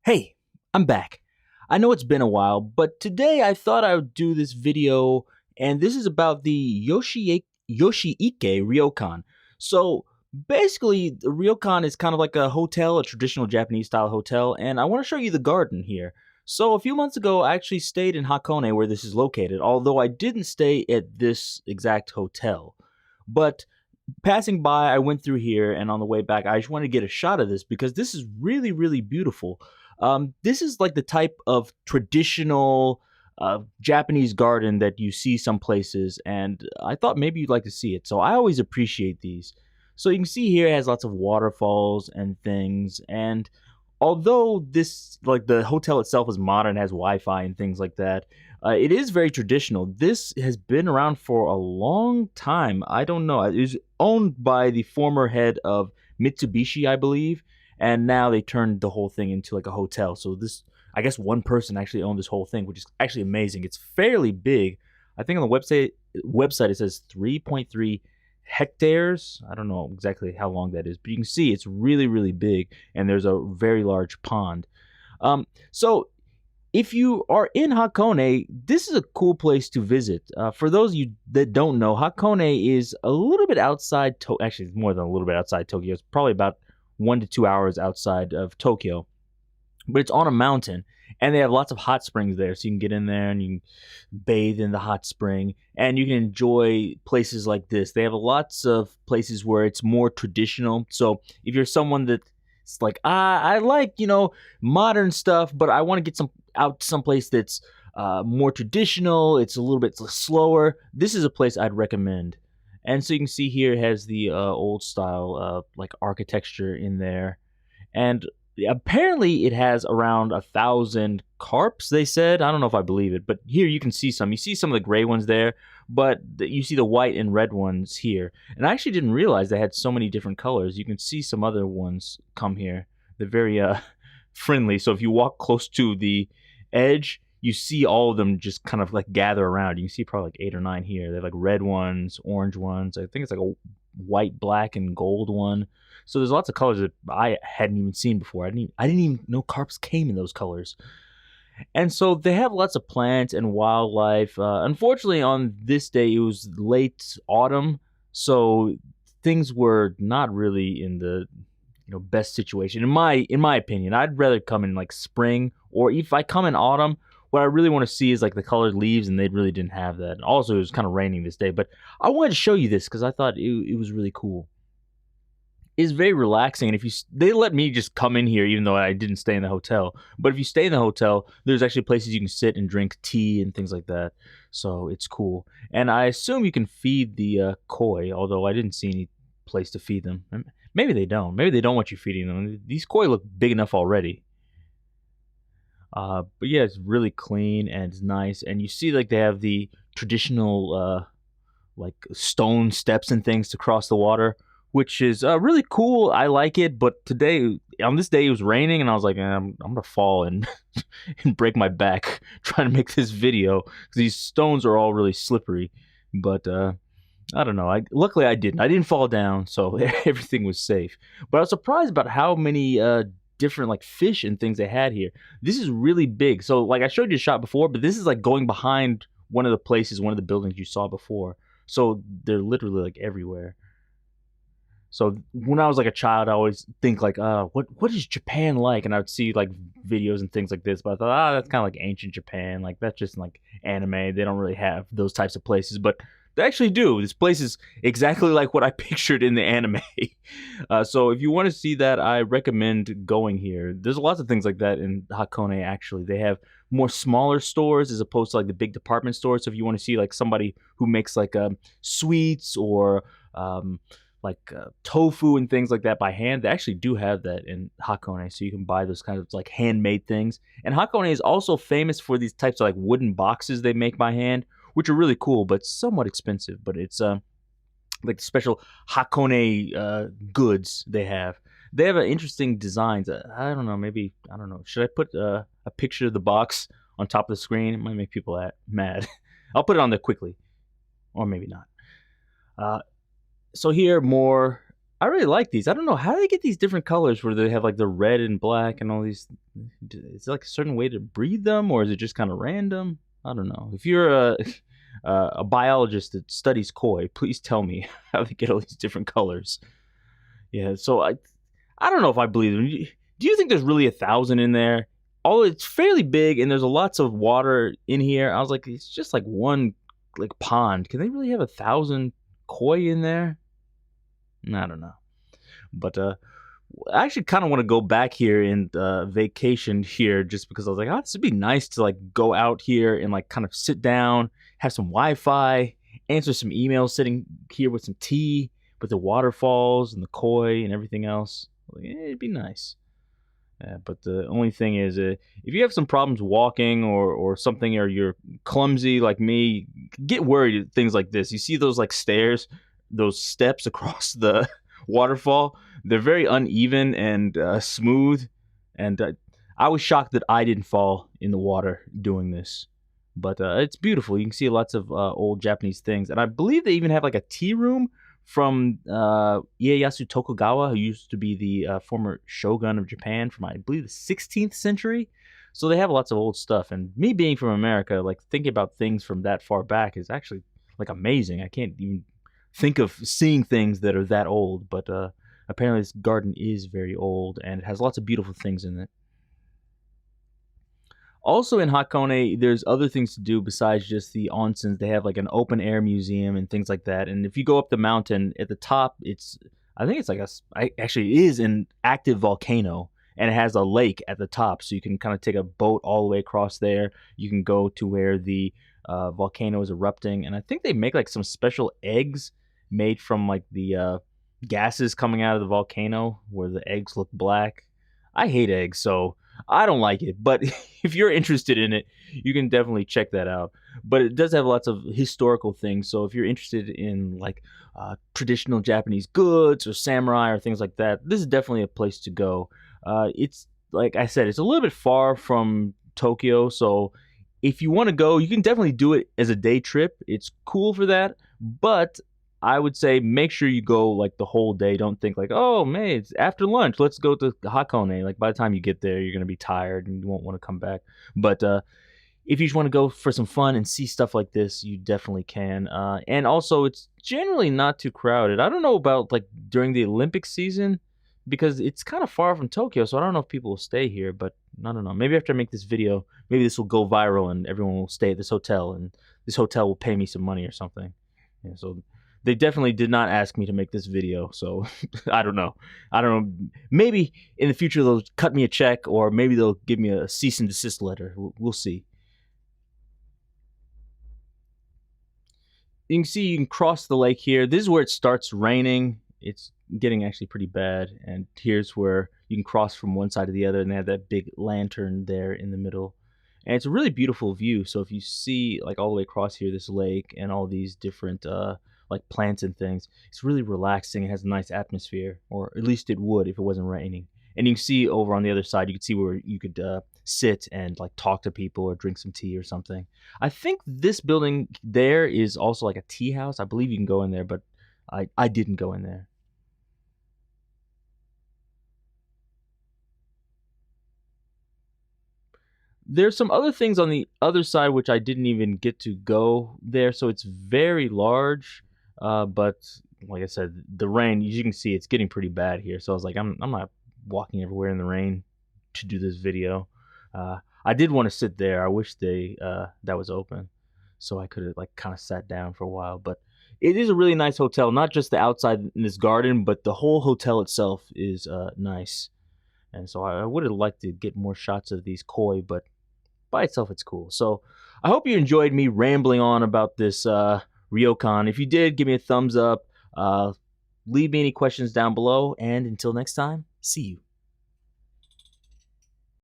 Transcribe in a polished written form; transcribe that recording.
Hey, I'm back. I know it's been a while, but today I thought I would do this video, and this is about the Yoshiike Ryokan. So basically, the Ryokan is kind of like a hotel, a traditional Japanese style hotel, and I want to show you the garden here. So a few months ago, I actually stayed in Hakkone, where this is located, although I didn't stay at this exact hotel. But passing by, I went through here, and on the way back, I just wanted to get a shot of this because this is really, really beautiful. This is like the type of traditional Japanese garden that you see some places, and I thought maybe you'd like to see it. So I always appreciate these. So you can see here it has lots of waterfalls and things, and although this like the hotel itself is modern, has Wi-Fi and things like that, it is very traditional. This has been around for a long time. I don't know. It was owned by the former head of Mitsubishi, I believe, and now they turned the whole thing into like a hotel. So this, I guess, one person actually owned this whole thing, which is actually amazing. It's fairly big. I think on the website it says 3.3 hectares. I don't know exactly how long that is, but you can see it's really, really big, and there's a very large pond. So if you are in Hakkone, this is a cool place to visit. For those of you that don't know, Hakkone is a little bit outside, actually, it's more than a little bit outside Tokyo. It's probably about 1 to 2 hours outside of Tokyo, but it's on a mountain, and they have lots of hot springs there, so you can get in there and you can bathe in the hot spring, and you can enjoy places like this. They have lots of places where it's more traditional. So if you're someone that's like, I like modern stuff, but I want to get out someplace that's more traditional, it's a little bit slower, this is a place I'd recommend. And so you can see here it has the old style like architecture in there, and apparently it has around 1,000 carps, they said. I don't know if I believe it, but here you can see some. You see some of the gray ones there, but you see the white and red ones here. And I actually didn't realize they had so many different colors. You can see some other ones come here. They're very friendly. So if you walk close to the edge, you see all of them just kind of like gather around. You can see probably like 8 or 9 here. They have like red ones, orange ones. I think it's like a white, black, and gold one. So there's lots of colors that I hadn't even seen before. I didn't even know carps came in those colors. And so they have lots of plants and wildlife. Unfortunately, on this day it was late autumn, so things were not really in the best situation in my opinion. I'd rather come in like spring, or if I come in autumn, what I really want to see is like the colored leaves, and they really didn't have that. Also, it was kind of raining this day, but I wanted to show you this because I thought it was really cool. It's very relaxing, and if they let me just come in here even though I didn't stay in the hotel. But if you stay in the hotel, there's actually places you can sit and drink tea and things like that. So it's cool, and I assume you can feed the koi, although I didn't see any place to feed them. Maybe they don't. Maybe they don't want you feeding them. These koi look big enough already. But yeah, it's really clean and it's nice, and you see like they have the traditional like stone steps and things to cross the water, which is really cool. I like it, but today, on this day, it was raining, and I was like, I'm gonna fall and and break my back trying to make this video because these stones are all really slippery. But I don't know. Luckily I didn't. I didn't fall down, so everything was safe. But I was surprised about how many different like fish and things they had here. This is really big. So like I showed you a shot before, but this is like going behind one of the buildings you saw before. So they're literally like everywhere. So when I was like a child, I always think like, what is Japan like? And I would see like videos and things like this, but I thought, that's kind of like ancient Japan. Like that's just like anime. They don't really have those types of places, but they actually do. This place is exactly like what I pictured in the anime. So if you want to see that, I recommend going here. There's lots of things like that in Hakkone, actually. They have more smaller stores as opposed to like the big department stores. So if you want to see like somebody who makes like sweets or tofu and things like that by hand, they actually do have that in Hakkone. So you can buy those kind of like handmade things. And Hakkone is also famous for these types of like wooden boxes they make by hand, which are really cool, but somewhat expensive. But it's like special Hakkone goods they have. They have interesting designs. I don't know. Maybe, I don't know. Should I put a picture of the box on top of the screen? It might make people mad. I'll put it on there quickly, or maybe not. So here more I really like these. I don't know how they get these different colors where they have like the red and black and all these. Is it like a certain way to breed them, or is it just kind of random? I don't know. If you're a biologist that studies koi, please tell me how they get all these different colors. Yeah, so I don't know if I believe them. Do you think there's really 1,000 in there? Oh, it's fairly big, and there's lots of water in here. I was like, it's just like one like pond. Can they really have 1,000 koi in there? I don't know. But I actually kind of want to go back here and vacation here, just because I was like, oh, this would be nice to like go out here and like kind of sit down, have some Wi-Fi, answer some emails, sitting here with some tea, with the waterfalls and the koi and everything else. Like, it'd be nice. But the only thing is, if you have some problems walking or something, or you're clumsy like me, get worried at things like this. You see those like stairs, those steps across the waterfall? They're very uneven and smooth, and I was shocked that I didn't fall in the water doing this. But it's beautiful. You can see lots of old Japanese things, and I believe they even have like a tea room from Ieyasu Tokugawa, who used to be the former shogun of Japan from, I believe, the 16th century. So they have lots of old stuff. And me being from America, like thinking about things from that far back is actually like amazing. I can't even think of seeing things that are that old. But apparently this garden is very old, and it has lots of beautiful things in it. Also in Hakkone, there's other things to do besides just the onsens. They have like an open air museum and things like that. And if you go up the mountain at the top, I think it's like actually it is an active volcano, and it has a lake at the top. So you can kind of take a boat all the way across there. You can go to where the volcano is erupting. And I think they make like some special eggs made from like the gases coming out of the volcano, where the eggs look black. I hate eggs, so I don't like it, but if you're interested in it, you can definitely check that out. But it does have lots of historical things, so if you're interested in like traditional Japanese goods or samurai or things like that, this is definitely a place to go. It's like I said, it's a little bit far from Tokyo, so if you want to go, you can definitely do it as a day trip. It's cool for that, but I would say make sure you go like the whole day. Don't think like, oh man, it's after lunch, let's go to Hakkone. Like by the time you get there, you're gonna be tired and you won't want to come back. But if you just want to go for some fun and see stuff like this, you definitely can. And also, it's generally not too crowded. I don't know about like during the Olympic season, because it's kind of far from Tokyo, so I don't know if people will stay here. But I don't know. Maybe after I make this video, maybe this will go viral and everyone will stay at this hotel, and this hotel will pay me some money or something. Yeah, so they definitely did not ask me to make this video, so I don't know. Maybe in the future they'll cut me a check, or maybe they'll give me a cease and desist letter. We'll see. You can see you can cross the lake here. This is where it starts raining. It's getting actually pretty bad, and here's where you can cross from one side to the other, and they have that big lantern there in the middle. And it's a really beautiful view. So if you see like all the way across here, this lake and all these different like plants and things, it's really relaxing. It has a nice atmosphere, or at least it would if it wasn't raining. And you can see over on the other side, you can see where you could sit and like talk to people or drink some tea or something. I think this building there is also like a tea house. I believe you can go in there, but I didn't go in there. There's some other things on the other side which I didn't even get to go there, so it's very large. But like I said, the rain, as you can see, it's getting pretty bad here. So I was like, I'm not walking everywhere in the rain to do this video. I did want to sit there. I wish that was open, so I could have like kind of sat down for a while. But it is a really nice hotel. Not just the outside in this garden, but the whole hotel itself is nice. And so I would have liked to get more shots of these koi, but by itself it's cool. So I hope you enjoyed me rambling on about this Ryokan. If you did, give me a thumbs up. Leave me any questions down below, and until next time, see you.